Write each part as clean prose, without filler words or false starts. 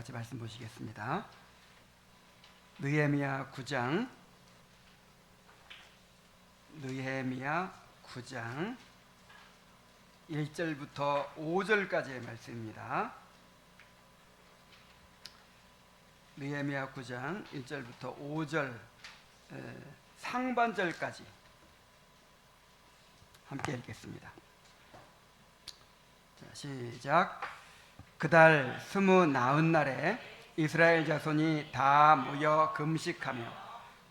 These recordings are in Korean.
같이 말씀 보시겠습니다. 느헤미야 9장 1절부터 5절까지의 말씀입니다. 느헤미야 9장 1절부터 5절 상반절까지 함께 읽겠습니다. 자, 시작. 그달 29날에 이스라엘 자손이 다 모여 금식하며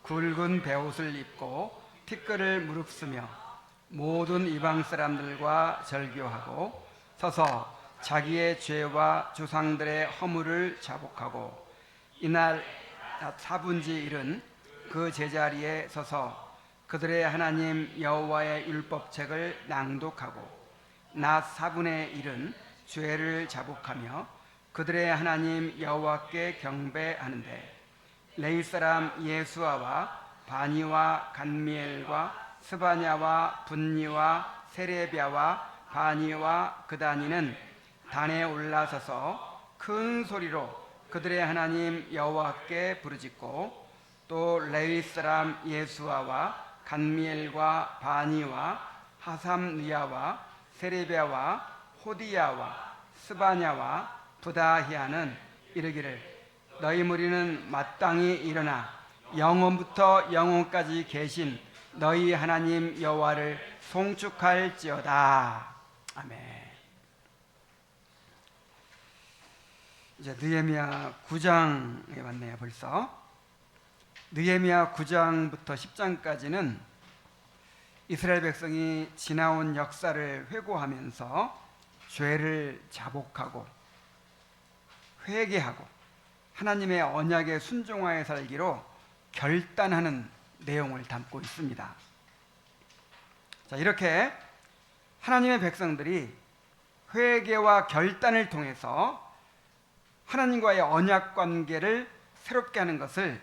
굵은 베옷을 입고 티끌을 무릅쓰며 모든 이방 사람들과 절교하고 서서 자기의 죄와 조상들의 허물을 자복하고 이날 낮 4분지 1은 그 제자리에 서서 그들의 하나님 여호와의 율법책을 낭독하고 낮 4분의 1은 죄를 자복하며 그들의 하나님 여호와께 경배하는데 레위 사람 예수아와 바니와 간미엘과 스바냐와 분니와 세레비아와 바니와 그다니는 단에 올라서서 큰 소리로 그들의 하나님 여호와께 부르짖고 또 레위 사람 예수아와 간미엘과 바니와 하삼느야와 세레비아와 호디야와 스바냐와 부다히아는 이르기를 너희 무리는 마땅히 일어나 영원부터 영원까지 계신 너희 하나님 여호와를 송축할지어다. 아멘. 이제 느헤미야 9장에 왔네요. 벌써 느헤미야 9장부터 10장까지는 이스라엘 백성이 지나온 역사를 회고하면서 죄를 자복하고 회개하고 하나님의 언약에 순종하여 살기로 결단하는 내용을 담고 있습니다. 자, 이렇게 하나님의 백성들이 회개와 결단을 통해서 하나님과의 언약 관계를 새롭게 하는 것을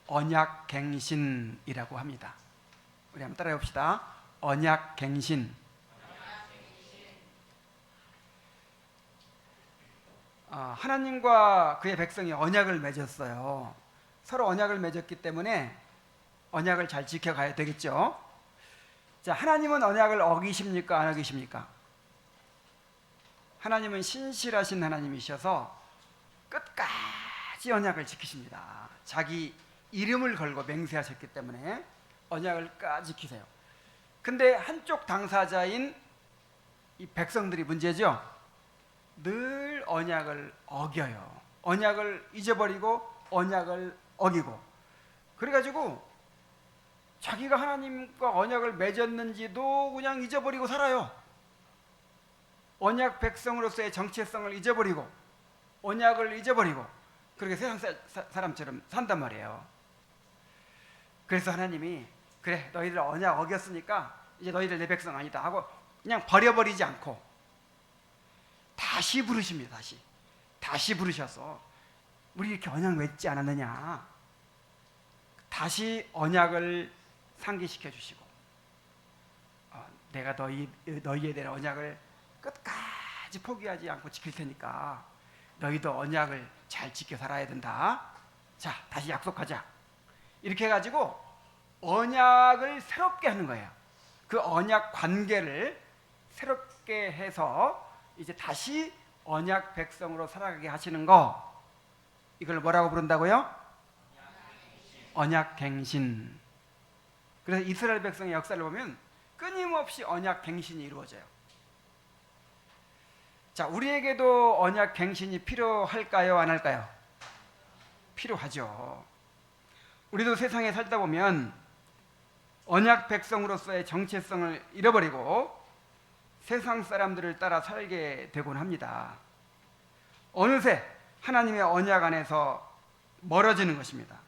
언약갱신이라고 합니다. 우리 한번 따라해 봅시다. 언약갱신. 하나님과 그의 백성이 언약을 맺었어요. 서로 언약을 맺었기 때문에 언약을 잘 지켜가야 되겠죠. 자, 하나님은 언약을 어기십니까? 안 어기십니까? 하나님은 신실하신 하나님이셔서 끝까지 언약을 지키십니다. 자기 이름을 걸고 맹세하셨기 때문에 언약을 끝까지 지키세요. 근데 한쪽 당사자인 이 백성들이 문제죠. 늘 언약을 어겨요. 언약을 잊어버리고 언약을 어기고, 그래가지고 자기가 하나님과 언약을 맺었는지도 그냥 잊어버리고 살아요. 언약 백성으로서의 정체성을 잊어버리고 언약을 잊어버리고 그렇게 세상 사람처럼 산단 말이에요. 그래서 하나님이 그래, 너희들 언약 어겼으니까 이제 너희들 내 백성 아니다 하고 그냥 버려버리지 않고 다시 부르십니다. 다시 부르셔서 우리 이렇게 언약 맺지 않았느냐, 다시 언약을 상기시켜 주시고 내가 너희에 대한 언약을 끝까지 포기하지 않고 지킬 테니까 너희도 언약을 잘 지켜 살아야 된다. 자, 다시 약속하자. 이렇게 해가지고 언약을 새롭게 하는 거예요. 그 언약 관계를 새롭게 해서 이제 다시 언약 백성으로 살아가게 하시는 거, 이걸 뭐라고 부른다고요? 언약갱신. 그래서 이스라엘 백성의 역사를 보면 끊임없이 언약갱신이 이루어져요. 자, 우리에게도 언약갱신이 필요할까요? 안 할까요? 필요하죠. 우리도 세상에 살다 보면 언약 백성으로서의 정체성을 잃어버리고 세상 사람들을 따라 살게 되곤 합니다. 어느새 하나님의 언약 안에서 멀어지는 것입니다.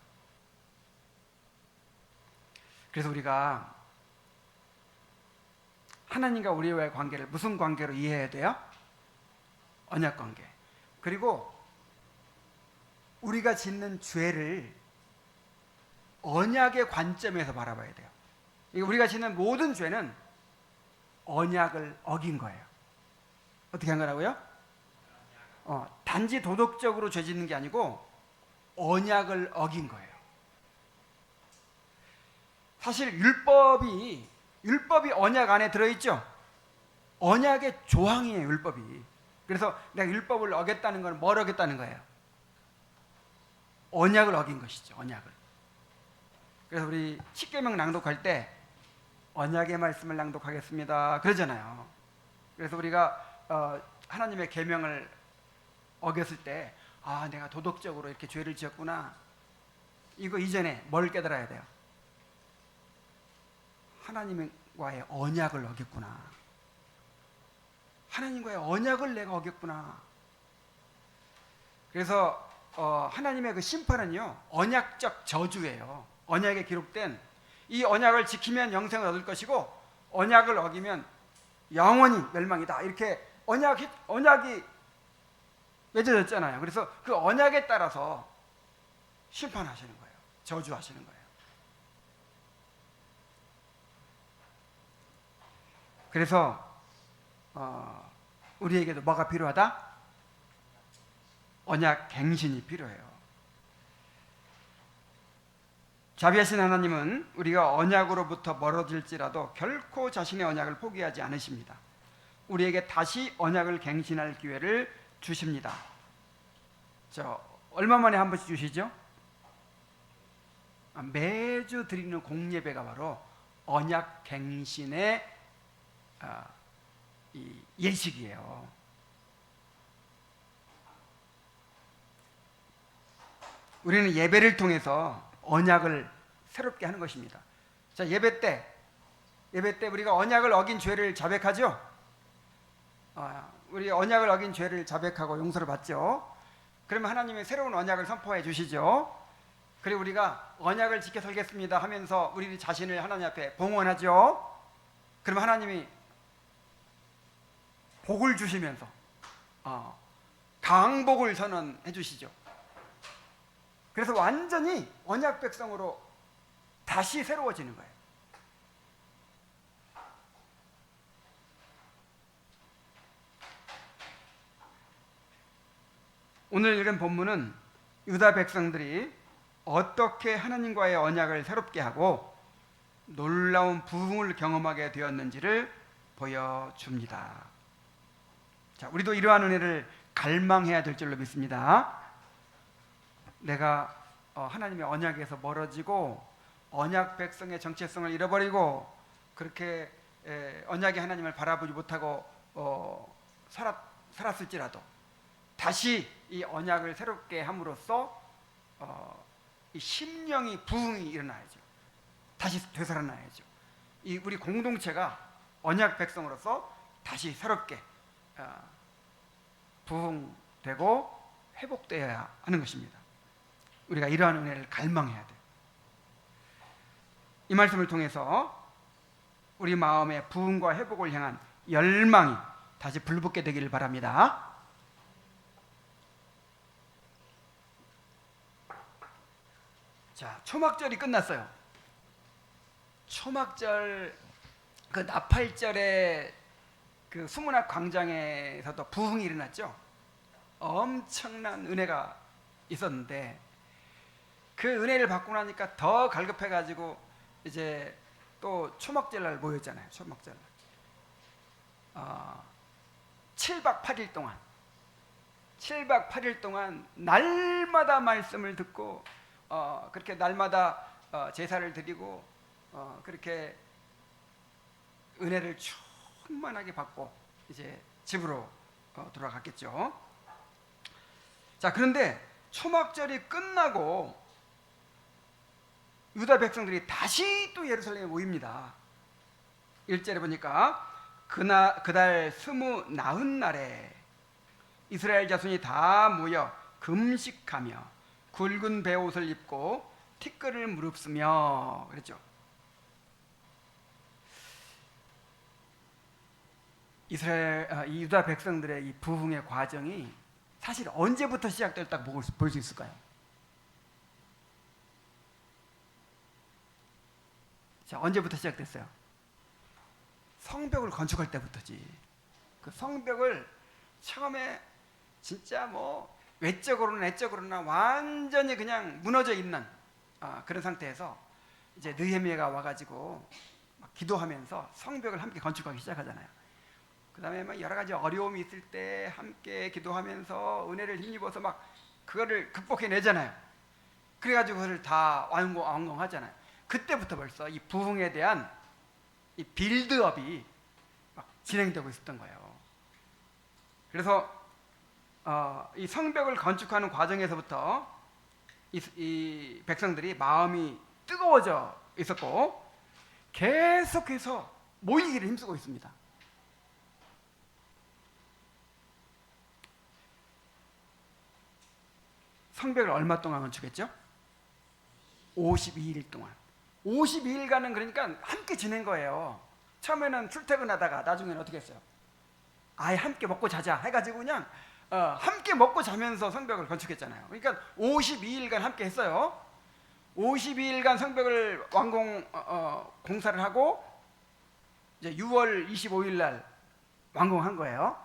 그래서 우리가 하나님과 우리와의 관계를 무슨 관계로 이해해야 돼요? 언약 관계. 그리고 우리가 짓는 죄를 언약의 관점에서 바라봐야 돼요. 우리가 짓는 모든 죄는 언약을 어긴 거예요. 어떻게 한 거라고요? 단지 도덕적으로 죄 짓는 게 아니고 언약을 어긴 거예요. 사실 율법이 언약 안에 들어있죠. 언약의 조항이에요, 율법이. 그래서 내가 율법을 어겼다는 건 뭘 어겼다는 거예요? 언약을 어긴 것이죠, 언약을. 그래서 우리 십계명 낭독할 때 언약의 말씀을 낭독하겠습니다 그러잖아요. 그래서 우리가 하나님의 계명을 어겼을 때 내가 도덕적으로 이렇게 죄를 지었구나. 이거 이전에 뭘 깨달아야 돼요? 하나님과의 언약을 어겼구나. 하나님과의 언약을 내가 어겼구나. 그래서 하나님의 그 심판은요, 언약적 저주예요. 언약에 기록된 이 언약을 지키면 영생을 얻을 것이고 언약을 어기면 영원히 멸망이다. 이렇게 언약이 맺어졌잖아요. 그래서 그 언약에 따라서 심판하시는 거예요. 저주하시는 거예요. 그래서 우리에게도 뭐가 필요하다? 언약 갱신이 필요해요. 자비하신 하나님은 우리가 언약으로부터 멀어질지라도 결코 자신의 언약을 포기하지 않으십니다. 우리에게 다시 언약을 갱신할 기회를 주십니다. 얼마 만에 한 번씩 주시죠? 매주 드리는 공예배가 바로 언약 갱신의 이 예식이에요. 우리는 예배를 통해서 언약을 새롭게 하는 것입니다. 자, 예배 때 우리가 언약을 어긴 죄를 자백하죠. 우리 언약을 어긴 죄를 자백하고 용서를 받죠. 그러면 하나님이 새로운 언약을 선포해 주시죠. 그리고 우리가 언약을 지켜 살겠습니다 하면서 우리 자신을 하나님 앞에 봉헌하죠. 그러면 하나님이 복을 주시면서 강복을 선언해 주시죠. 그래서 완전히 언약 백성으로 다시 새로워지는 거예요. 오늘 읽은 본문은 유다 백성들이 어떻게 하나님과의 언약을 새롭게 하고 놀라운 부흥을 경험하게 되었는지를 보여줍니다. 자, 우리도 이러한 은혜를 갈망해야 될 줄로 믿습니다. 내가 하나님의 언약에서 멀어지고 언약 백성의 정체성을 잃어버리고 그렇게 언약의 하나님을 바라보지 못하고 살았을지라도 다시 이 언약을 새롭게 함으로써 이 심령이 부흥이 일어나야죠. 다시 되살아나야죠. 이 우리 공동체가 언약 백성으로서 다시 새롭게 부흥되고 회복되어야 하는 것입니다. 우리가 이러한 은혜를 갈망해야 돼요. 이 말씀을 통해서 우리 마음의 부흥과 회복을 향한 열망이 다시 불붙게 되기를 바랍니다. 자, 초막절이 끝났어요. 초막절 그 나팔절에 그 수문학 광장에서도 부흥이 일어났죠. 엄청난 은혜가 있었는데 그 은혜를 받고 나니까 더 갈급해가지고 이제 또 초막절날 모였잖아요. 초막절날 7박 8일 동안 날마다 말씀을 듣고 그렇게 날마다 제사를 드리고 그렇게 은혜를 충만하게 받고 이제 집으로 돌아갔겠죠. 자, 그런데 초막절이 끝나고 유다 백성들이 다시 또 예루살렘에 모입니다. 1절에 보니까 그달 29날에 이스라엘 자손이 다 모여 금식하며 굵은 베옷을 입고 티끌을 무릅쓰며 그랬죠. 이 유다 백성들의 이 부흥의 과정이 사실 언제부터 시작됐다고 볼 수 있을까요? 자, 언제부터 시작됐어요? 성벽을 건축할 때부터지. 그 성벽을 처음에 진짜 뭐 외적으로나 내적으로나 완전히 그냥 무너져 있는 그런 상태에서 이제 느헤미야가 와가지고 막 기도하면서 성벽을 함께 건축하기 시작하잖아요. 그 다음에 막 여러 가지 어려움이 있을 때 함께 기도하면서 은혜를 힘입어서 막 그거를 극복해내잖아요. 그래가지고 그걸 다 완공하잖아요. 그때부터 벌써 이 부흥에 대한 이 빌드업이 막 진행되고 있었던 거예요. 그래서 이 성벽을 건축하는 과정에서부터 이 백성들이 마음이 뜨거워져 있었고 계속해서 모이기를 힘쓰고 있습니다. 성벽을 얼마 동안 건축했죠? 52일 동안. 52일간은 그러니까 함께 지낸 거예요. 처음에는 출퇴근하다가 나중에는 어떻게 했어요? 아예 함께 먹고 자자 해가지고 그냥 함께 먹고 자면서 성벽을 건축했잖아요. 그러니까 52일간 함께 했어요. 52일간 성벽을 공사를 하고 이제 6월 25일 날 완공한 거예요.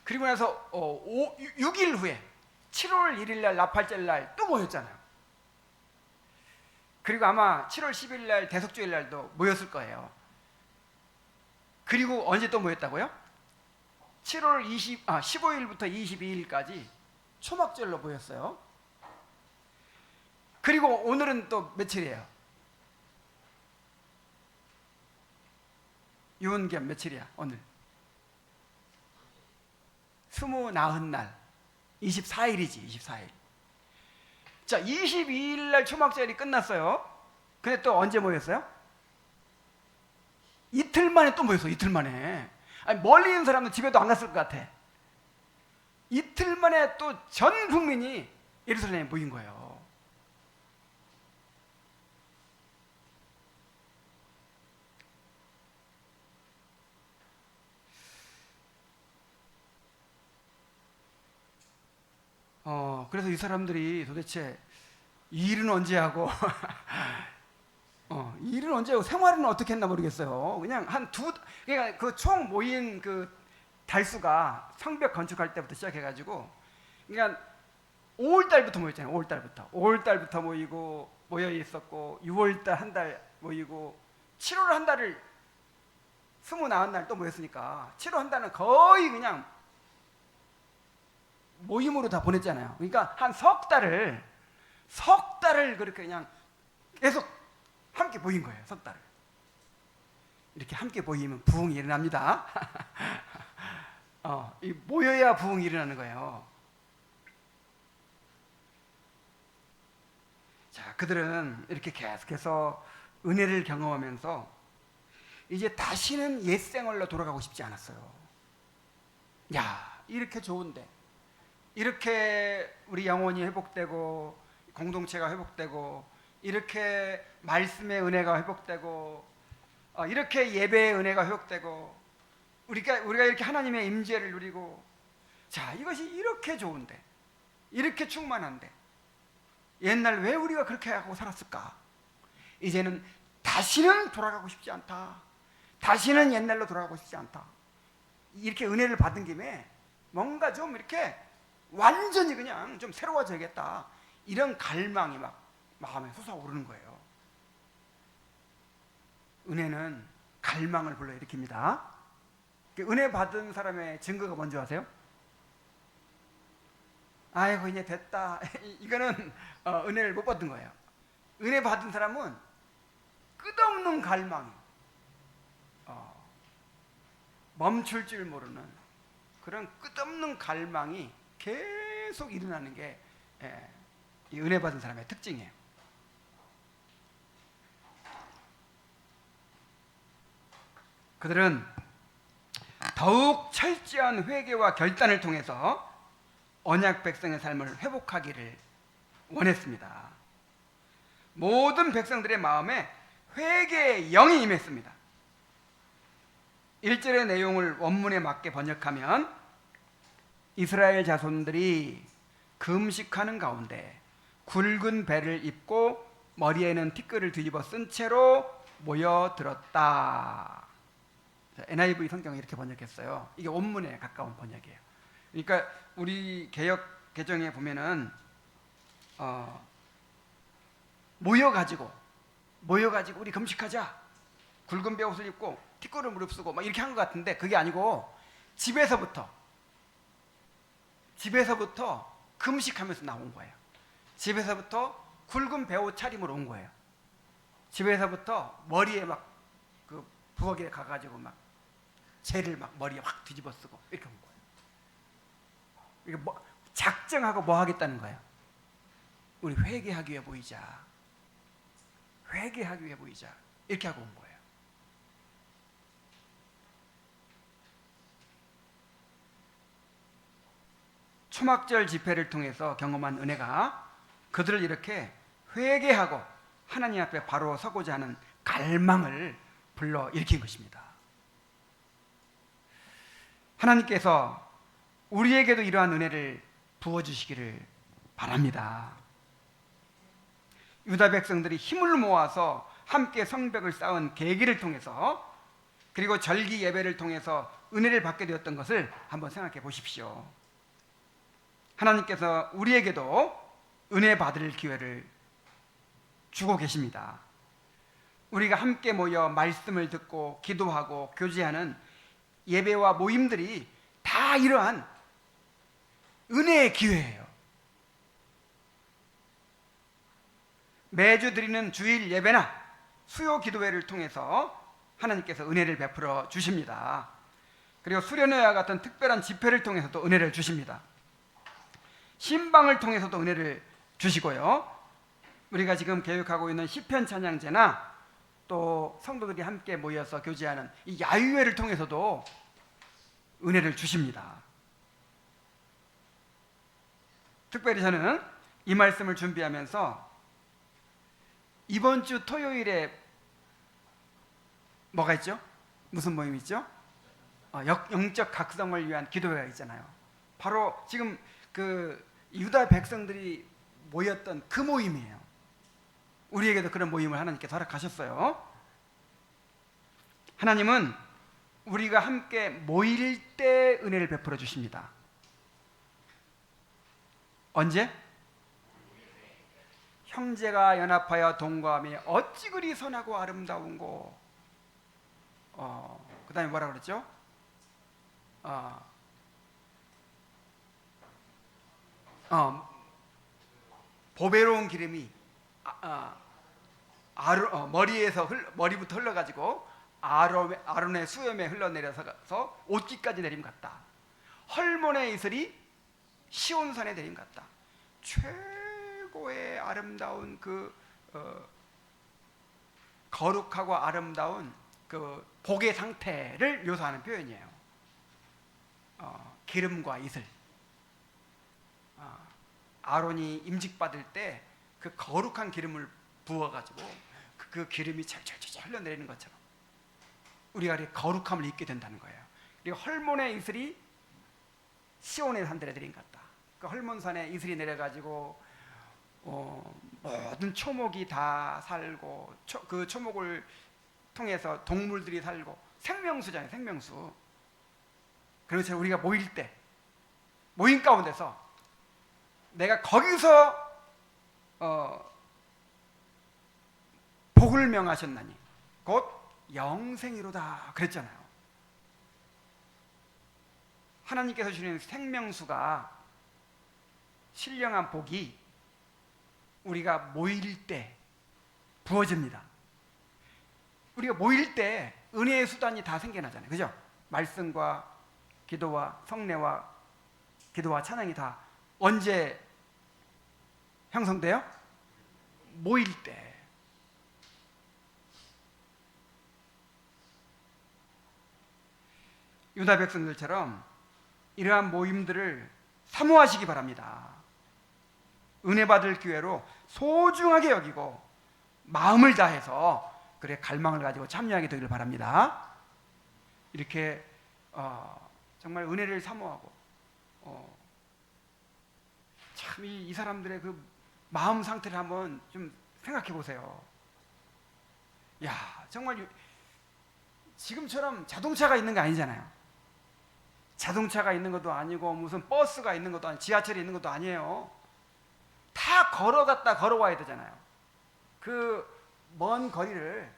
그리고 나서 6일 후에 7월 1일 날 나팔절 날 또 모였잖아요. 그리고 아마 7월 10일 날 대속주일 날도 모였을 거예요. 그리고 언제 또 모였다고요? 7월 15일부터 22일까지 초막절로 모였어요. 그리고 오늘은 또 며칠이에요? 유은겸 며칠이야 오늘? 29날 24일이지 24일. 자 22일 날 초막절이 끝났어요. 근데 또 언제 모였어요? 이틀 만에 또 모였어. 이틀 만에. 아니, 멀리 있는 사람은 집에도 안 갔을 것 같아. 이틀 만에 또 전 국민이 예루살렘에 모인 거예요. 그래서 이 사람들이 도대체 이 일은 언제 하고 이 일은 언제 하고 생활은 어떻게 했나 모르겠어요. 그냥 그러니까 그 총 모인 그 달수가 성벽 건축할 때부터 시작해가지고 그러니까 5월달부터 모였잖아요. 5월달부터 모여 있었고 6월달 한 달 모이고 7월 한 달을 29날 또 모였으니까 7월 한 달은 거의 그냥 모임으로 다 보냈잖아요. 그러니까 한 석 달을 그렇게 그냥 계속 함께 모인 거예요. 석 달을. 이렇게 함께 모이면 부흥이 일어납니다. 모여야 부흥이 일어나는 거예요. 자, 그들은 이렇게 계속해서 은혜를 경험하면서 이제 다시는 옛 생활로 돌아가고 싶지 않았어요. 야, 이렇게 좋은데, 이렇게 우리 영혼이 회복되고 공동체가 회복되고 이렇게 말씀의 은혜가 회복되고 이렇게 예배의 은혜가 회복되고 우리가 이렇게 하나님의 임재를 누리고 자, 이것이 이렇게 좋은데 이렇게 충만한데 옛날 왜 우리가 그렇게 하고 살았을까? 이제는 다시는 돌아가고 싶지 않다. 다시는 옛날로 돌아가고 싶지 않다. 이렇게 은혜를 받은 김에 뭔가 좀 이렇게 완전히 그냥 좀 새로워져야겠다. 이런 갈망이 막 마음에 솟아오르는 거예요. 은혜는 갈망을 불러일으킵니다. 은혜 받은 사람의 증거가 뭔지 아세요? 아이고 이제 됐다. 이거는 은혜를 못 받은 거예요. 은혜 받은 사람은 끝없는 갈망이 멈출 줄 모르는 그런 끝없는 갈망이 계속 일어나는 게 이 은혜 받은 사람의 특징이에요. 그들은 더욱 철저한 회개와 결단을 통해서 언약 백성의 삶을 회복하기를 원했습니다. 모든 백성들의 마음에 회개의 영이 임했습니다. 1절의 내용을 원문에 맞게 번역하면 이스라엘 자손들이 금식하는 가운데 굵은 배를 입고 머리에는 티끌을 뒤집어 쓴 채로 모여들었다. NIV 성경이 이렇게 번역했어요. 이게 원문에 가까운 번역이에요. 그러니까 우리 개역 개정에 보면은 모여가지고 우리 금식하자, 굵은 베옷을 입고 티끌을 무릅쓰고 막 이렇게 한 것 같은데 그게 아니고 집에서부터 금식하면서 나온 거예요. 집에서부터 굵은 베옷 차림으로 온 거예요. 집에서부터 머리에 막 그 부엌에 가가지고 막 재를 막 머리에 확 뒤집어 쓰고 이렇게 온 거예요. 이게 뭐 작정하고 뭐 하겠다는 거예요. 우리 회개하기 위해 모이자. 이렇게 하고 온 거예요. 초막절 집회를 통해서 경험한 은혜가 그들을 이렇게 회개하고 하나님 앞에 바로 서고자 하는 갈망을 불러 일으킨 것입니다. 하나님께서 우리에게도 이러한 은혜를 부어주시기를 바랍니다. 유다 백성들이 힘을 모아서 함께 성벽을 쌓은 계기를 통해서, 그리고 절기 예배를 통해서 은혜를 받게 되었던 것을 한번 생각해 보십시오. 하나님께서 우리에게도 은혜 받을 기회를 주고 계십니다. 우리가 함께 모여 말씀을 듣고 기도하고 교제하는 예배와 모임들이 다 이러한 은혜의 기회예요. 매주 드리는 주일 예배나 수요 기도회를 통해서 하나님께서 은혜를 베풀어 주십니다. 그리고 수련회와 같은 특별한 집회를 통해서도 은혜를 주십니다. 신방을 통해서도 은혜를 주시고요. 우리가 지금 계획하고 있는 시편 찬양제나 또 성도들이 함께 모여서 교제하는 이 야유회를 통해서도 은혜를 주십니다. 특별히 저는 이 말씀을 준비하면서 이번 주 토요일에 뭐가 있죠? 무슨 모임이 있죠? 영적 각성을 위한 기도회가 있잖아요. 바로 지금 그 유다 백성들이 모였던 그 모임이에요. 우리에게도 그런 모임을 하나님께서 허락하셨어요. 하나님은 우리가 함께 모일 때 은혜를 베풀어 주십니다. 언제? 형제가 연합하여 동거함이 어찌 그리 선하고 아름다운고. 그 다음에 뭐라 그랬죠? 보배로운 기름이 머리부터 흘러가지고 아론의 수염에 흘러내려서 옷깃까지 내림 같다. 헐몬의 이슬이 시온산에 내림 같다. 최고의 아름다운 거룩하고 아름다운 그 복의 상태를 묘사하는 표현이에요. 기름과 이슬. 아론이 임직받을 때 그 거룩한 기름을 부어가지고 그 기름이 철철철 흘러내리는 것처럼 우리가 거룩함을 입게 된다는 거예요. 그리고 헐몬의 이슬이 시온의 산들에 내린 것 같다. 그 헐몬산에 이슬이 내려가지고 모든 초목이 다 살고 그 초목을 통해서 동물들이 살고 생명수잖아요. 생명수. 그렇죠. 우리가 모일 때 모임 가운데서 내가 거기서 복을 명하셨나니 곧 영생이로다 그랬잖아요. 하나님께서 주시는 생명수가 신령한 복이 우리가 모일 때 부어집니다. 우리가 모일 때 은혜의 수단이 다 생겨나잖아요. 그죠? 말씀과 기도와 성례와 기도와 찬양이 다 언제 형성돼요? 모일 때. 유다 백성들처럼 이러한 모임들을 사모하시기 바랍니다. 은혜 받을 기회로 소중하게 여기고 마음을 다해서 그래 갈망을 가지고 참여하게 되기를 바랍니다. 이렇게 정말 은혜를 사모하고 참 이 사람들의 그 마음 상태를 한번 좀 생각해 보세요. 야, 정말 지금처럼 자동차가 있는 게 아니잖아요. 자동차가 있는 것도 아니고 무슨 버스가 있는 것도 아니고 지하철이 있는 것도 아니에요. 다 걸어갔다 걸어와야 되잖아요. 그 먼 거리를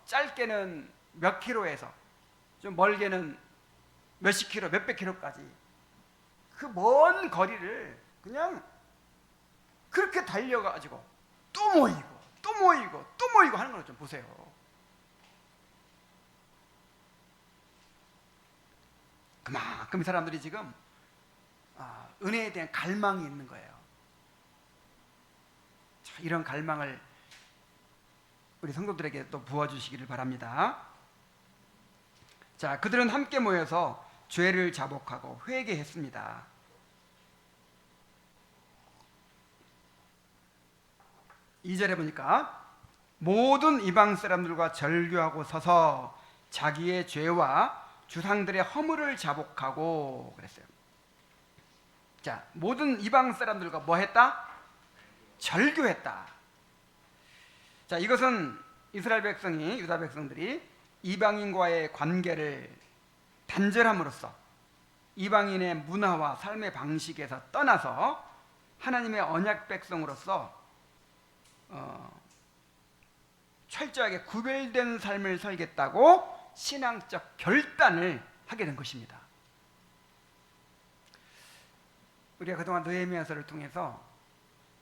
짧게는 몇 킬로에서 좀 멀게는 몇십 킬로, 몇백 킬로까지 그 먼 거리를 그냥 그렇게 달려가지고 또 모이고 또 모이고 또 모이고 하는 걸 좀 보세요. 그만큼 이 사람들이 지금 은혜에 대한 갈망이 있는 거예요. 자, 이런 갈망을 우리 성도들에게 또 부어주시기를 바랍니다. 자, 그들은 함께 모여서 죄를 자복하고 회개했습니다. 2절에 보니까 모든 이방 사람들과 절규하고 서서 자기의 죄와 주상들의 허물을 자복하고 그랬어요. 자, 모든 이방 사람들과 뭐 했다? 절규했다. 자, 이것은 이스라엘 백성이, 유다 백성들이 이방인과의 관계를 단절함으로써 이방인의 문화와 삶의 방식에서 떠나서 하나님의 언약 백성으로서 철저하게 구별된 삶을 살겠다고 신앙적 결단을 하게 된 것입니다. 우리가 그동안 느헤미야서를 통해서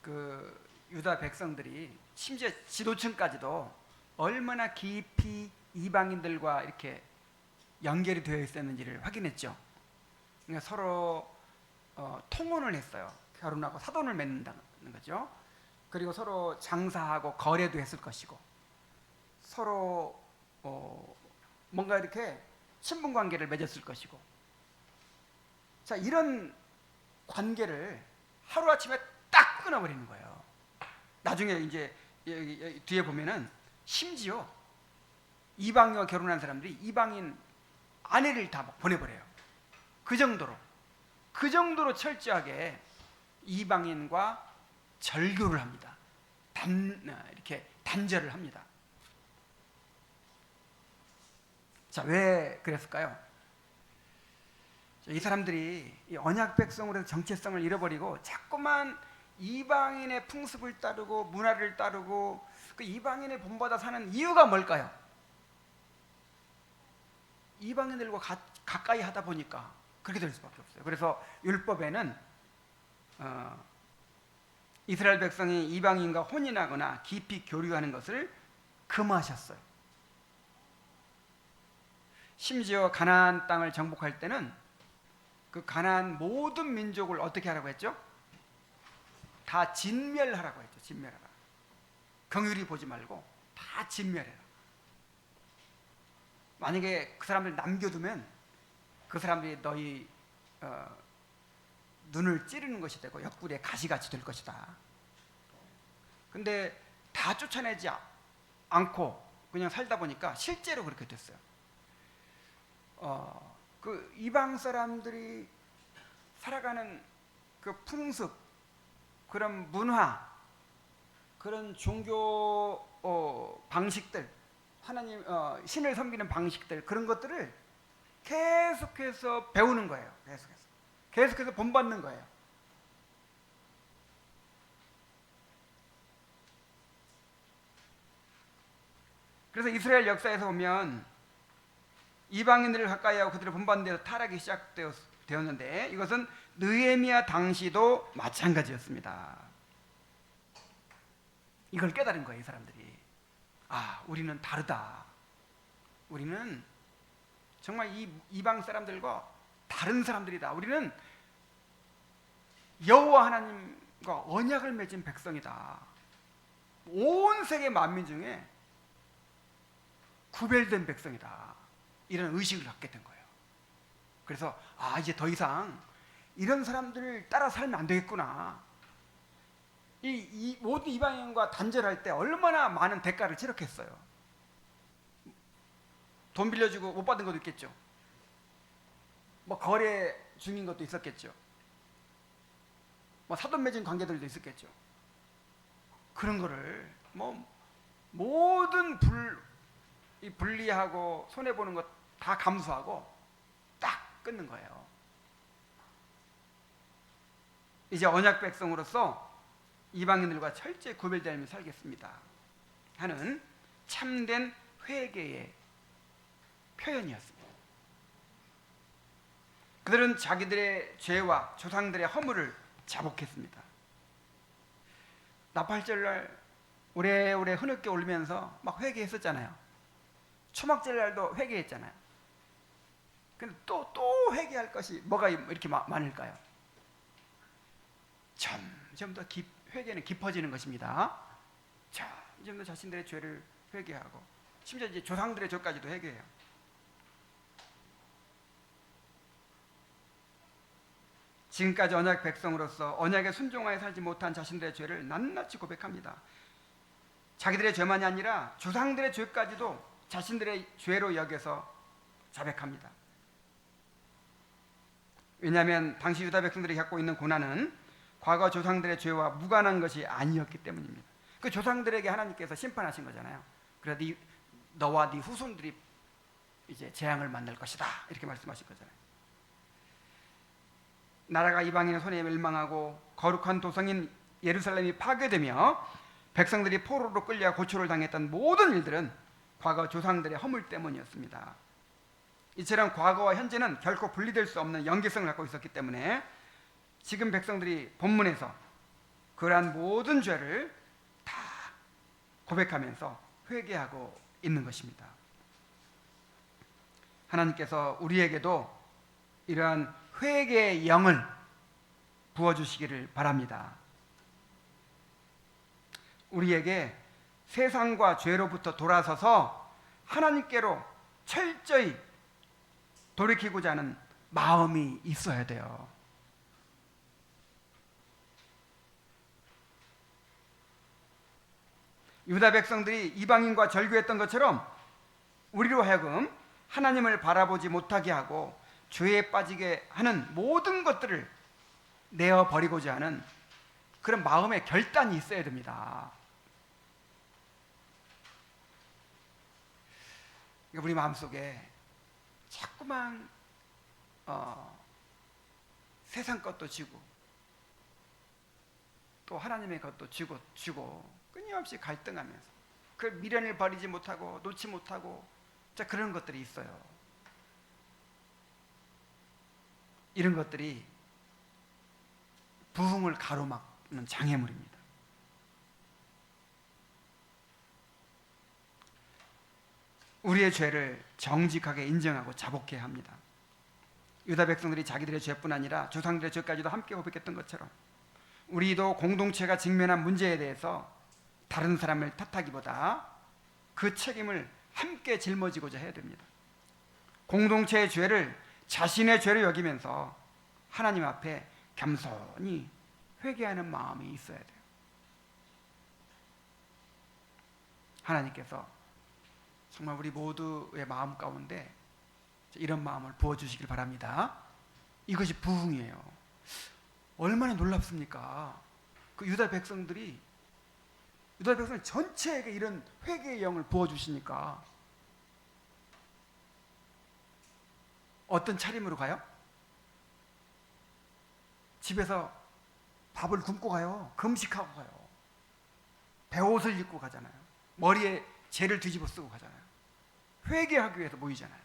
그 유다 백성들이 심지어 지도층까지도 얼마나 깊이 이방인들과 이렇게 연결이 되어 있었는지를 확인했죠. 그러니까 서로 통혼을 했어요. 결혼하고 사돈을 맺는다는 거죠. 그리고 서로 장사하고 거래도 했을 것이고 서로 뭔가 이렇게 친분 관계를 맺었을 것이고, 자, 이런 관계를 하루아침에 딱 끊어버리는 거예요. 나중에 이제 여기 뒤에 보면은 심지어 이방인과 결혼한 사람들이 이방인 아내를 다 보내버려요. 그 정도로 철저하게 이방인과 절교를 합니다. 이렇게 단절을 합니다. 자, 왜 그랬을까요? 이 사람들이 이 언약 백성으로 정체성을 잃어버리고 자꾸만 이방인의 풍습을 따르고 문화를 따르고 그 이방인을 본받아 사는 이유가 뭘까요? 이방인들과 가까이 하다 보니까 그렇게 될 수밖에 없어요. 그래서 율법에는 이스라엘 백성이 이방인과 혼인하거나 깊이 교류하는 것을 금하셨어요. 심지어 가나안 땅을 정복할 때는 그 가나안 모든 민족을 어떻게 하라고 했죠? 다 진멸하라고 했죠. 진멸하라. 긍휼히 보지 말고 다 진멸해라. 만약에 그 사람들 남겨두면 그 사람들이 너희 눈을 찌르는 것이 되고 옆구리에 가시같이 될 것이다. 근데 다 쫓아내지 않고 그냥 살다 보니까 실제로 그렇게 됐어요. 그 이방 사람들이 살아가는 그 풍습, 그런 문화, 그런 종교 방식들, 하나님 신을 섬기는 방식들, 그런 것들을 계속해서 배우는 거예요. 계속해서 본받는 거예요. 그래서 이스라엘 역사에서 보면 이방인들을 가까이하고 그들을 본받는 데서 타락이 시작되었는데 이것은 느헤미야 당시도 마찬가지였습니다. 이걸 깨달은 거예요, 이 사람들이. 우리는 다르다. 우리는 정말 이 이방 사람들과 다른 사람들이다. 우리는 여호와 하나님과 언약을 맺은 백성이다. 온 세계 만민 중에 구별된 백성이다. 이런 의식을 갖게 된 거예요. 그래서 이제 더 이상 이런 사람들을 따라 살면 안 되겠구나. 이 모든 이방인과 단절할 때 얼마나 많은 대가를 치렀겠어요. 돈 빌려주고 못 받은 것도 있겠죠. 뭐 거래 중인 것도 있었겠죠. 뭐 사돈 맺은 관계들도 있었겠죠. 그런 거를 뭐 모든 불리하고 손해 보는 것 다 감수하고 딱 끊는 거예요. 이제 언약 백성으로서 이방인들과 철저히 구별되며 살겠습니다 하는 참된 회개의 표현이었습니다. 그들은 자기들의 죄와 조상들의 허물을 자복했습니다. 나팔절날 오래오래 흐느껴 울면서 막 회개했었잖아요. 초막절날도 회개했잖아요. 근데 또 회개할 것이 뭐가 이렇게 많을까요? 점점 더 회개는 깊어지는 것입니다. 점점 더 자신들의 죄를 회개하고 심지어 이제 조상들의 죄까지도 회개해요. 지금까지 언약 백성으로서 언약에 순종하여 살지 못한 자신들의 죄를 낱낱이 고백합니다. 자기들의 죄만이 아니라 조상들의 죄까지도 자신들의 죄로 여겨서 자백합니다. 왜냐하면 당시 유다 백성들이 겪고 있는 고난은 과거 조상들의 죄와 무관한 것이 아니었기 때문입니다. 그 조상들에게 하나님께서 심판하신 거잖아요. 그래서 너와 네 후손들이 이제 재앙을 만날 것이다 이렇게 말씀하신 거잖아요. 나라가 이방인의 손에 멸망하고 거룩한 도성인 예루살렘이 파괴되며 백성들이 포로로 끌려 고초를 당했던 모든 일들은 과거 조상들의 허물 때문이었습니다. 이처럼 과거와 현재는 결코 분리될 수 없는 연계성을 갖고 있었기 때문에 지금 백성들이 본문에서 그러한 모든 죄를 다 고백하면서 회개하고 있는 것입니다. 하나님께서 우리에게도 이러한 회개의 영을 부어주시기를 바랍니다. 우리에게 세상과 죄로부터 돌아서서 하나님께로 철저히 돌이키고자 하는 마음이 있어야 돼요. 유다 백성들이 이방인과 절교했던 것처럼 우리로 하여금 하나님을 바라보지 못하게 하고 죄에 빠지게 하는 모든 것들을 내어버리고자 하는 그런 마음의 결단이 있어야 됩니다. 우리 마음속에 자꾸만 세상 것도 쥐고 또 하나님의 것도 쥐고 끊임없이 갈등하면서 그 미련을 버리지 못하고 놓지 못하고 그런 것들이 있어요. 이런 것들이 부흥을 가로막는 장애물입니다. 우리의 죄를 정직하게 인정하고 자복해야 합니다. 유다 백성들이 자기들의 죄뿐 아니라 조상들의 죄까지도 함께 고백했던 것처럼 우리도 공동체가 직면한 문제에 대해서 다른 사람을 탓하기보다 그 책임을 함께 짊어지고자 해야 됩니다. 공동체의 죄를 자신의 죄로 여기면서 하나님 앞에 겸손히 회개하는 마음이 있어야 돼요. 하나님께서 정말 우리 모두의 마음 가운데 이런 마음을 부어주시길 바랍니다. 이것이 부흥이에요. 얼마나 놀랍습니까? 그 유다 백성 전체에게 이런 회개의 영을 부어주시니까 어떤 차림으로 가요? 집에서 밥을 굶고 가요. 금식하고 가요. 배옷을 입고 가잖아요. 머리에 재를 뒤집어 쓰고 가잖아요. 회개하기 위해서 모이잖아요.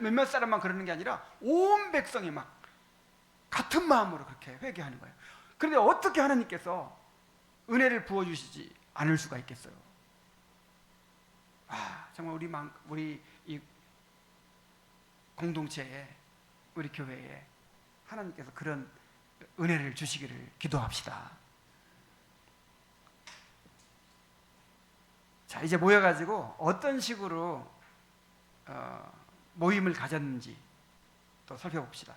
몇몇 사람만 그러는 게 아니라 온 백성이 막 같은 마음으로 그렇게 회개하는 거예요. 그런데 어떻게 하나님께서 은혜를 부어주시지 않을 수가 있겠어요? 정말 우리 이 공동체에, 우리 교회에 하나님께서 그런 은혜를 주시기를 기도합시다. 자, 이제 모여가지고 어떤 식으로 모임을 가졌는지 또 살펴봅시다.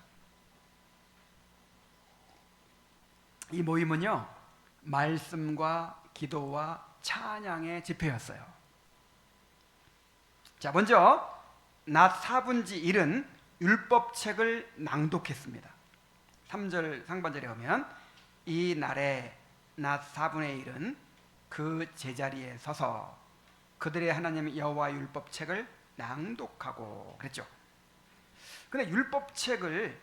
이 모임은요, 말씀과 기도와 찬양의 집회였어요. 자, 먼저 낮 4분지 1은 율법책을 낭독했습니다. 3절 상반절에 보면 이 날에 낮 4분의 1은 그 제자리에 서서 그들의 하나님 여호와 율법책을 낭독하고 그랬죠. 근데 율법책을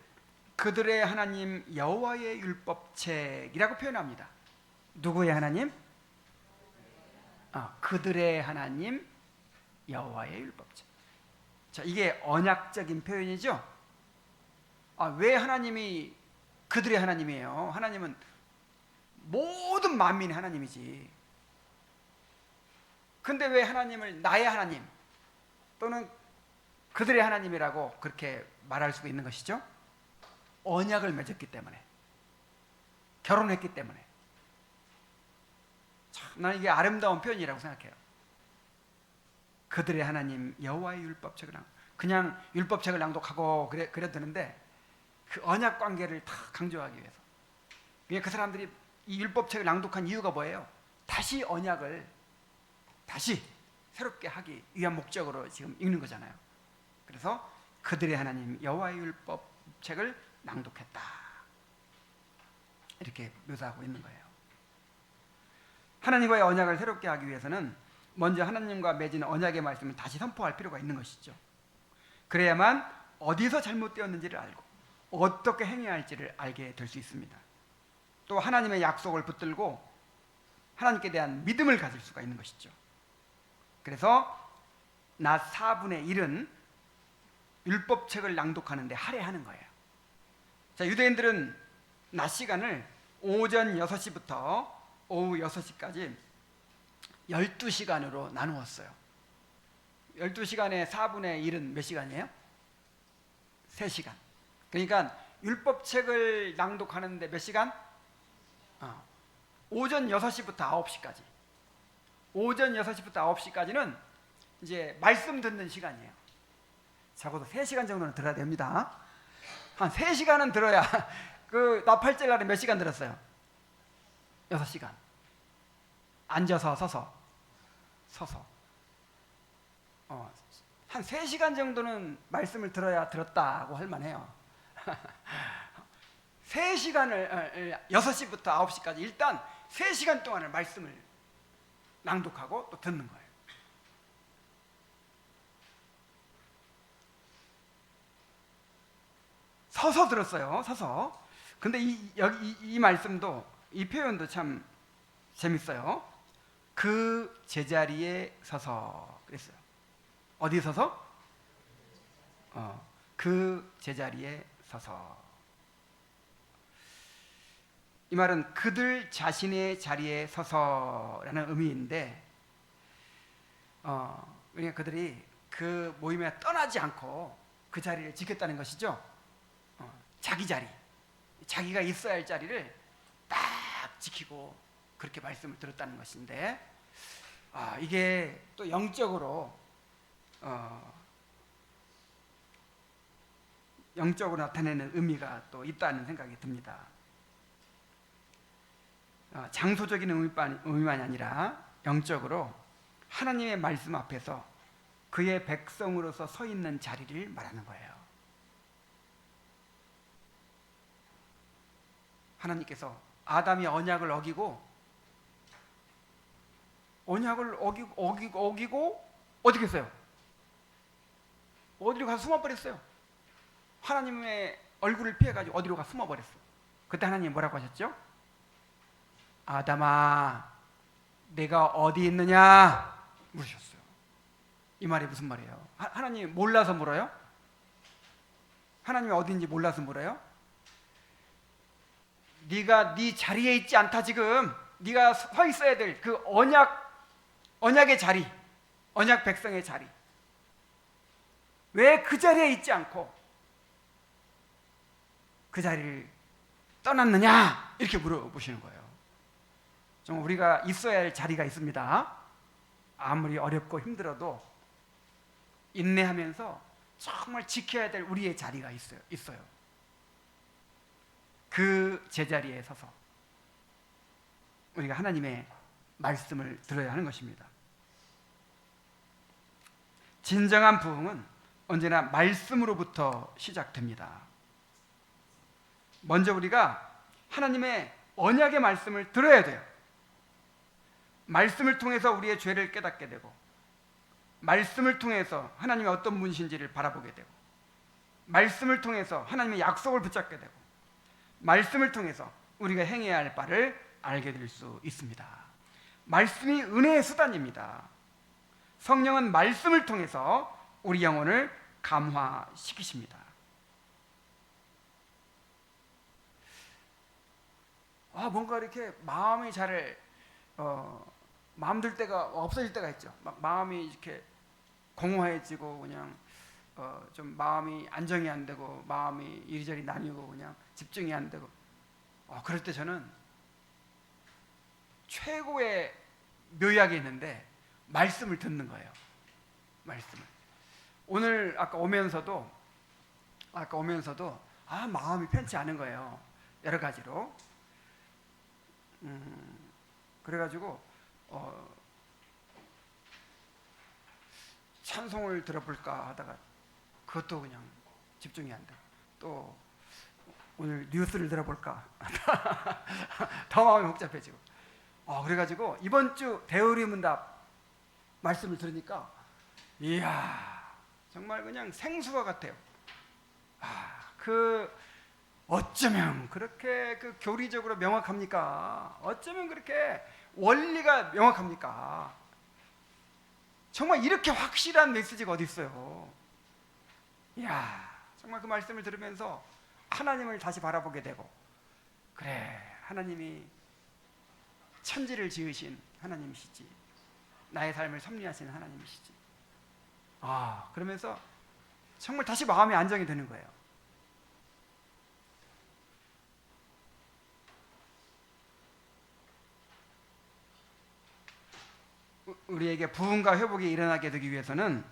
그들의 하나님 여호와의 율법책이라고 표현합니다. 누구의 하나님? 그들의 하나님 여호와의 율법책. 자, 이게 언약적인 표현이죠. 왜 하나님이 그들의 하나님이에요? 하나님은 모든 만민의 하나님이지. 근데 왜 하나님을 나의 하나님 또는 그들의 하나님이라고 그렇게 말할 수가 있는 것이죠? 언약을 맺었기 때문에, 결혼했기 때문에. 참, 나는 이게 아름다운 표현이라고 생각해요. 그들의 하나님 여호와의 율법책을 그냥 율법책을 낭독하고 그래도 되는데 그 언약 관계를 다 강조하기 위해서. 그러니까 그 사람들이 이 율법책을 낭독한 이유가 뭐예요? 다시 언약을 다시 새롭게 하기 위한 목적으로 지금 읽는 거잖아요. 그래서 그들의 하나님 여호와의 율법책을 낭독했다, 이렇게 묘사하고 있는 거예요. 하나님과의 언약을 새롭게 하기 위해서는 먼저 하나님과 맺은 언약의 말씀을 다시 선포할 필요가 있는 것이죠. 그래야만 어디서 잘못되었는지를 알고 어떻게 행해야 할지를 알게 될 수 있습니다. 또 하나님의 약속을 붙들고 하나님께 대한 믿음을 가질 수가 있는 것이죠. 그래서 낮 4분의 1은 율법책을 낭독하는데 할애하는 거예요. 자, 유대인들은 낮 시간을 오전 6시부터 오후 6시까지 12시간으로 나누었어요. 12시간에 4분의 1은 몇 시간이에요? 3시간. 그러니까 율법책을 낭독하는데 몇 시간? 오전 6시부터 9시까지. 오전 6시부터 9시까지는 이제 말씀 듣는 시간이에요. 적어도 3시간 정도는 들어야 됩니다. 한 3시간은 들어야 나 팔절 날에 몇 시간 들었어요? 6시간. 앉아서 서서 한 3시간 정도는 말씀을 들어야 들었다고 할 만해요. 3시간을 6시부터 9시까지 일단 3시간 동안을 말씀을 낭독하고 또 듣는 거예요. 서서 들었어요. 서서. 근데 이 말씀도, 이 표현도 참 재밌어요. 그 제자리에 서서 그랬어요. 어디 서서? 그 제자리에 서서. 이 말은 그들 자신의 자리에 서서라는 의미인데, 그러니까 그들이 그 모임에 떠나지 않고 그 자리를 지켰다는 것이죠. 자기 자리, 자기가 있어야 할 자리를 딱 지키고 그렇게 말씀을 들었다는 것인데, 이게 또 영적으로 나타내는 의미가 또 있다는 생각이 듭니다. 장소적인 의미만이 아니라 영적으로 하나님의 말씀 앞에서 그의 백성으로서 서 있는 자리를 말하는 거예요. 하나님께서 아담이 언약을 어기고 어떻게 했어요? 어디로 가서 숨어버렸어요. 하나님의 얼굴을 피해가지고 어디로 가서 숨어버렸어. 그때 하나님이 뭐라고 하셨죠? 아담아, 내가 어디 있느냐? 물으셨어요. 이 말이 무슨 말이에요? 하나님이 몰라서 물어요? 하나님이 어디인지 몰라서 물어요? 네가 네 자리에 있지 않다. 지금 네가 서 있어야 될 그 언약의 자리, 언약 백성의 자리, 왜 그 자리에 있지 않고 그 자리를 떠났느냐? 이렇게 물어보시는 거예요. 정말 우리가 있어야 할 자리가 있습니다. 아무리 어렵고 힘들어도 인내하면서 정말 지켜야 될 우리의 자리가 있어요. 그 제자리에 서서 우리가 하나님의 말씀을 들어야 하는 것입니다. 진정한 부흥은 언제나 말씀으로부터 시작됩니다. 먼저 우리가 하나님의 언약의 말씀을 들어야 돼요. 말씀을 통해서 우리의 죄를 깨닫게 되고 말씀을 통해서 하나님의 어떤 분이신지를 바라보게 되고, 말씀을 통해서 하나님의 약속을 붙잡게 되고, 말씀을 통해서 우리가 행해야 할 바를 알게 될 수 있습니다. 말씀이 은혜의 수단입니다. 성령은 말씀을 통해서 우리 영혼을 감화시키십니다. 뭔가 이렇게 마음이 잘 마음 들 때가 없어질 때가 있죠. 막 마음이 이렇게 공허해지고 그냥 좀 마음이 안정이 안 되고 마음이 이리저리 나뉘고 그냥 집중이 안 되고 그럴 때 저는 최고의 묘약이 있는데 말씀을 듣는 거예요. 말씀을. 오늘 아까 오면서도 마음이 편치 않은 거예요. 여러 가지로. 그래가지고 찬송을 들어볼까 하다가 그것도 그냥 집중이 안 돼. 또 오늘 뉴스를 들어볼까 더 마음이 복잡해지고. 그래가지고 이번 주 대의문답 말씀을 들으니까 이야 정말 그냥 생수와 같아요. 어쩌면 그렇게 그 교리적으로 명확합니까? 어쩌면 그렇게 원리가 명확합니까? 정말 이렇게 확실한 메시지가 어디 있어요? 이야 정말 그 말씀을 들으면서 하나님을 다시 바라보게 되고, 그래 하나님이 천지를 지으신 하나님이시지, 나의 삶을 섭리하시는 하나님이시지. 그러면서 정말 다시 마음이 안정이 되는 거예요. 우리에게 부흥과 회복이 일어나게 되기 위해서는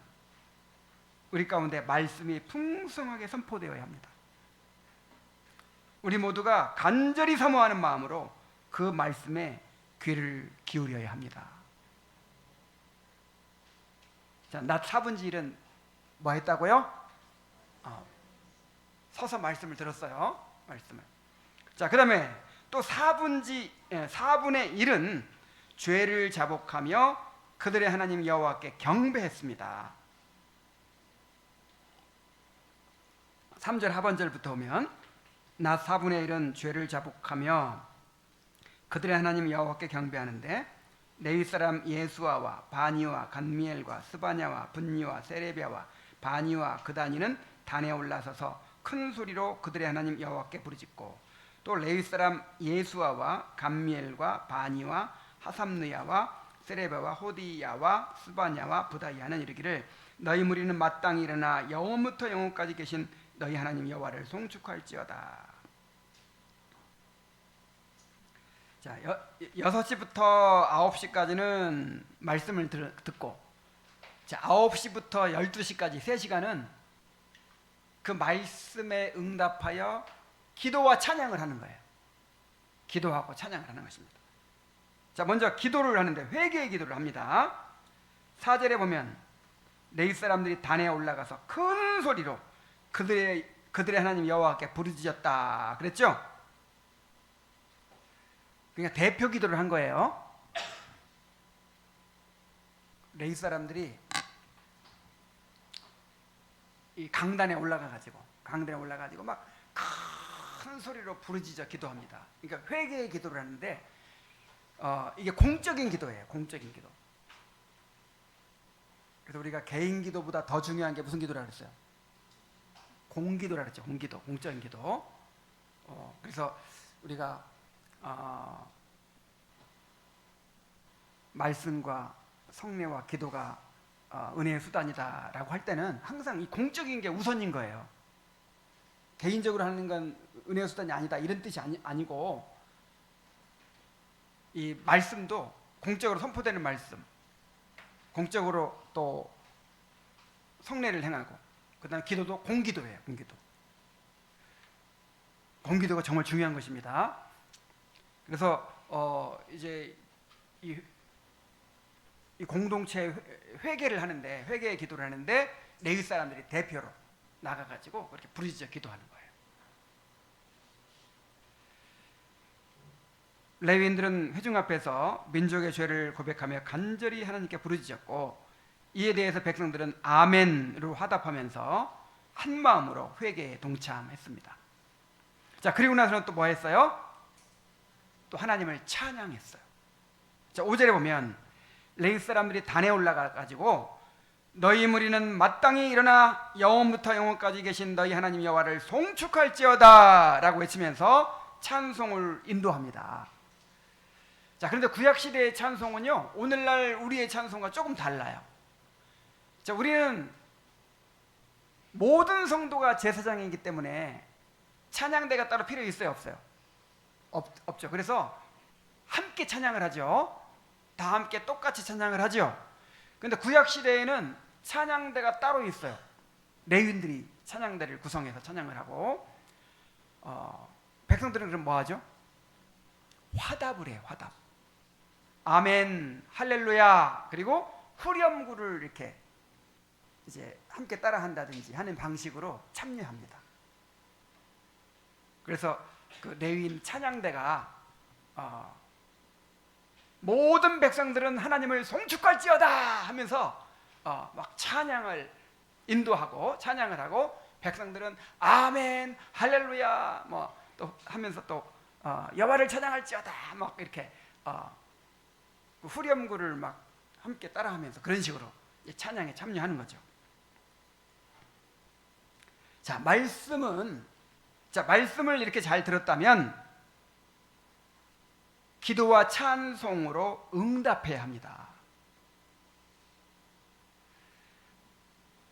우리 가운데 말씀이 풍성하게 선포되어야 합니다. 우리 모두가 간절히 사모하는 마음으로 그 말씀에 귀를 기울여야 합니다. 자, 낮 4분지 1은 뭐 했다고요? 서서 말씀을 들었어요. 말씀을. 자, 그 다음에 또 4분의 1은 죄를 자복하며 그들의 하나님 여호와께 경배했습니다. 3절 하반절부터 오면 낮 4분의 1은 죄를 자복하며 그들의 하나님 여호와께 경배하는데, 레위 사람 예수아와 바니와 간미엘과 스바냐와 분니와 세레비아와 바니와 그다니는 단에 올라서서 큰 소리로 그들의 하나님 여호와께 부르짖고, 또 레위 사람 예수아와 간미엘과 바니와 하삼느야와 세레비아와 호디야와 스바냐와 부다야는 이르기를, 너희 무리는 마땅히 일어나 영원부터 영원까지 계신 너희 하나님 여호와를 송축할지어다. 자, 6시부터 9시까지는 말씀을 듣고, 자, 9시부터 12시까지 3시간은 그 말씀에 응답하여 기도와 찬양을 하는 거예요. 기도하고 찬양을 하는 것입니다. 자, 먼저 기도를 하는데 회개의 기도를 합니다. 4절에 보면 레위 사람들이 단에 올라가서 큰 소리로 그들의 하나님 여호와께 부르짖었다 그랬죠? 그러니까 대표 기도를 한 거예요. 레위 사람들이 이 강단에 올라가가지고 막 큰 소리로 부르짖어 기도합니다. 그러니까 회개의 기도를 하는데 이게 공적인 기도예요. 공적인 기도. 그래서 우리가 개인 기도보다 더 중요한 게 무슨 기도라 그랬어요? 공기도라 그랬죠. 공기도, 공적인 기도. 그래서 우리가 말씀과 성례와 기도가 은혜의 수단이다라고 할 때는 항상 이 공적인 게 우선인 거예요. 개인적으로 하는 건 은혜의 수단이 아니다 이런 뜻이 아니고, 이 말씀도 공적으로 선포되는 말씀, 공적으로 또 성례를 행하고, 그 다음에 기도도 공기도예요. 공기도가 정말 중요한 것입니다. 그래서 이제 이 공동체 회개를 하는데, 회개의 기도를 하는데 레위 사람들이 대표로 나가가지고 그렇게 부르짖어 기도하는 거예요. 레위인들은 회중 앞에서 민족의 죄를 고백하며 간절히 하나님께 부르짖었고, 이에 대해서 백성들은 아멘으로 화답하면서 한 마음으로 회개에 동참했습니다. 자, 그리고 나서는 또 뭐 했어요? 또 하나님을 찬양했어요. 자, 5절에 보면 레위 사람들이 단에 올라가 가지고 너희 무리는 마땅히 일어나 영원부터 영원까지 계신 너희 하나님 여호와를 송축할지어다 라고 외치면서 찬송을 인도합니다. 자, 그런데 구약 시대의 찬송은요, 오늘날 우리의 찬송과 조금 달라요. 자, 우리는 모든 성도가 제사장이기 때문에 찬양대가 따로 필요 있어요, 없어요? 없죠. 그래서 함께 찬양을 하죠. 다 함께 똑같이 찬양을 하죠. 그런데 구약 시대에는 찬양대가 따로 있어요. 레위인들이 찬양대를 구성해서 찬양을 하고, 백성들은 그럼 뭐 하죠? 화답을 해요. 화답. 아멘, 할렐루야, 그리고 후렴구를 이렇게 이제 함께 따라한다든지 하는 방식으로 참여합니다. 그래서 그 레위인 찬양대가 모든 백성들은 하나님을 송축할지어다 하면서 막 찬양을 인도하고 찬양을 하고, 백성들은 아멘, 할렐루야 뭐 또 하면서 또 여호와를 찬양할지어다 막 이렇게 그 후렴구를 막 함께 따라하면서 그런 식으로 찬양에 참여하는 거죠. 자, 말씀을 이렇게 잘 들었다면 기도와 찬송으로 응답해야 합니다.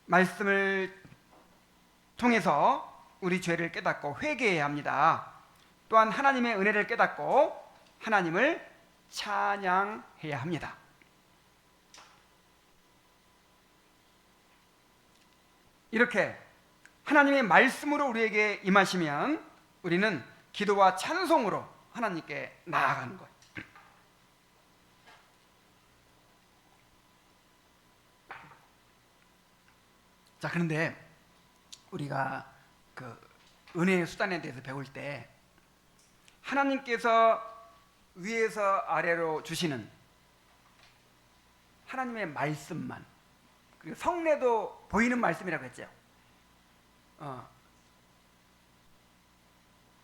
말씀을 통해서 우리 죄를 깨닫고 회개해야 합니다. 또한 하나님의 은혜를 깨닫고 하나님을 찬양해야 합니다. 이렇게 하나님의 말씀으로 우리에게 임하시면 우리는 기도와 찬송으로 하나님께 나아가는 거예요. 자, 그런데 우리가 그 은혜의 수단에 대해서 배울 때 하나님께서 위에서 아래로 주시는 하나님의 말씀만, 그리고 성례도 보이는 말씀이라고 했죠.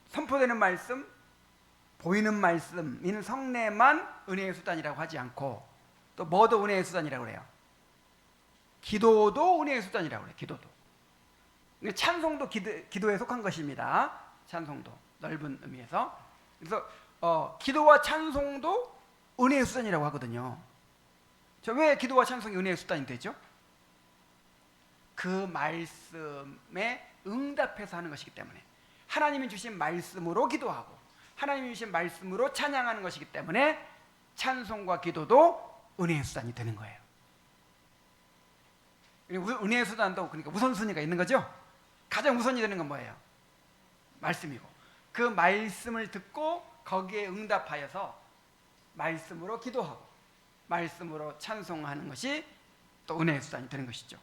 선포되는 말씀, 보이는 말씀, 이는 성례만 은혜의 수단이라고 하지 않고, 또 뭐도 은혜의 수단이라고 그래요? 기도도 은혜의 수단이라고 그래요. 기도도. 찬송도 기도에 속한 것입니다. 찬송도 넓은 의미에서. 그래서 기도와 찬송도 은혜의 수단이라고 하거든요. 왜 기도와 찬송이 은혜의 수단이 되죠? 그 말씀에 응답해서 하는 것이기 때문에, 하나님이 주신 말씀으로 기도하고 하나님이 주신 말씀으로 찬양하는 것이기 때문에 찬송과 기도도 은혜의 수단이 되는 거예요. 은혜의 수단도 그러니까 우선순위가 있는 거죠. 가장 우선이 되는 건 뭐예요? 말씀이고, 그 말씀을 듣고 거기에 응답하여서 말씀으로 기도하고 말씀으로 찬송하는 것이 또 은혜의 수단이 되는 것이죠.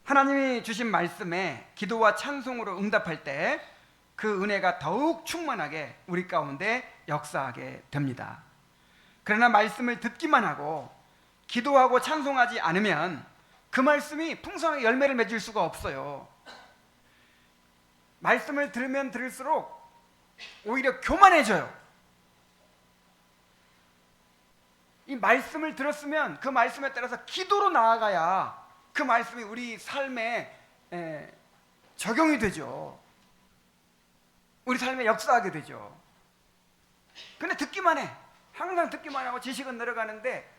하나님이 주신 말씀에 기도와 찬송으로 응답할 때 그 은혜가 더욱 충만하게 우리 가운데 역사하게 됩니다. 그러나 말씀을 듣기만 하고 기도하고 찬송하지 않으면 그 말씀이 풍성하게 열매를 맺을 수가 없어요. 말씀을 들으면 들을수록 오히려 교만해져요. 이 말씀을 들었으면 그 말씀에 따라서 기도로 나아가야 그 말씀이 우리 삶에 적용이 되죠. 우리 삶에 역사하게 되죠. 근데 듣기만 해. 항상 듣기만 하고 지식은 늘어가는데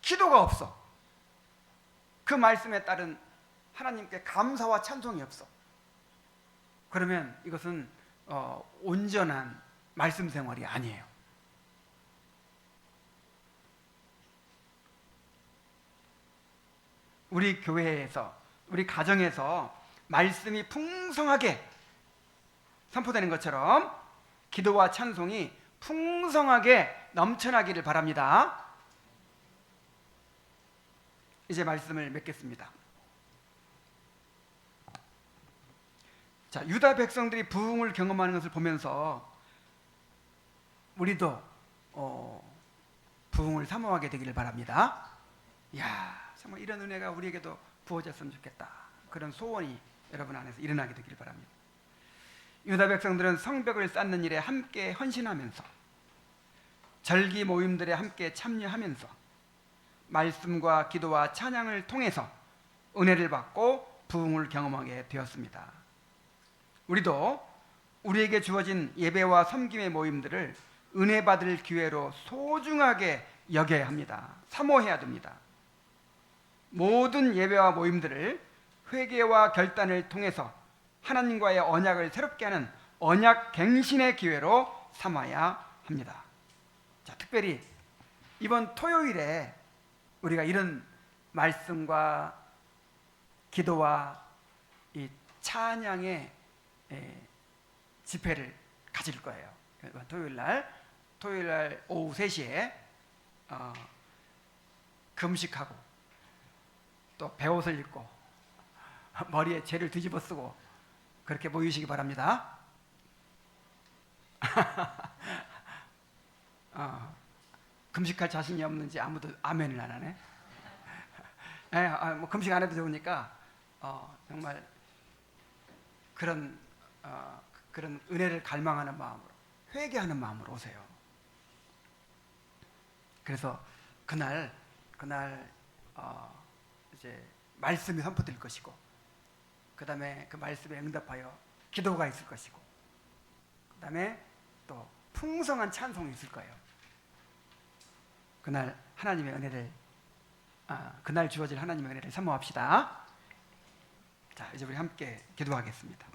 기도가 없어. 그 말씀에 따른 하나님께 감사와 찬송이 없어. 그러면 이것은 온전한 말씀 생활이 아니에요. 우리 교회에서, 우리 가정에서 말씀이 풍성하게 선포되는 것처럼 기도와 찬송이 풍성하게 넘쳐나기를 바랍니다. 이제 말씀을 맺겠습니다. 자, 유다 백성들이 부흥을 경험하는 것을 보면서 우리도 부흥을 사모하게 되기를 바랍니다. 이야, 정말 이런 은혜가 우리에게도 부어졌으면 좋겠다. 그런 소원이 여러분 안에서 일어나게 되기를 바랍니다. 유다 백성들은 성벽을 쌓는 일에 함께 헌신하면서, 절기 모임들에 함께 참여하면서, 말씀과 기도와 찬양을 통해서 은혜를 받고 부흥을 경험하게 되었습니다. 우리도 우리에게 주어진 예배와 섬김의 모임들을 은혜 받을 기회로 소중하게 여겨야 합니다. 사모해야 됩니다. 모든 예배와 모임들을 회개와 결단을 통해서 하나님과의 언약을 새롭게 하는 언약 갱신의 기회로 삼아야 합니다. 자, 특별히 이번 토요일에 우리가 이런 말씀과 기도와 이 찬양의 집회를 가질 거예요. 토요일 날 오후 3시에 금식하고 또 베옷을 입고 머리에 재를 뒤집어 쓰고 그렇게 모이시기 바랍니다. 금식할 자신이 없는지 아무도 아멘을 안 하네. 뭐 금식 안 해도 좋으니까 정말 그런 은혜를 갈망하는 마음으로, 회개하는 마음으로 오세요. 그래서 그날 이제 말씀이 선포될 것이고, 그 다음에 그 말씀에 응답하여 기도가 있을 것이고, 그 다음에 또 풍성한 찬송이 있을 거예요. 그날 하나님의 은혜를, 그날 주어질 하나님의 은혜를 사모합시다. 자, 이제 우리 함께 기도하겠습니다.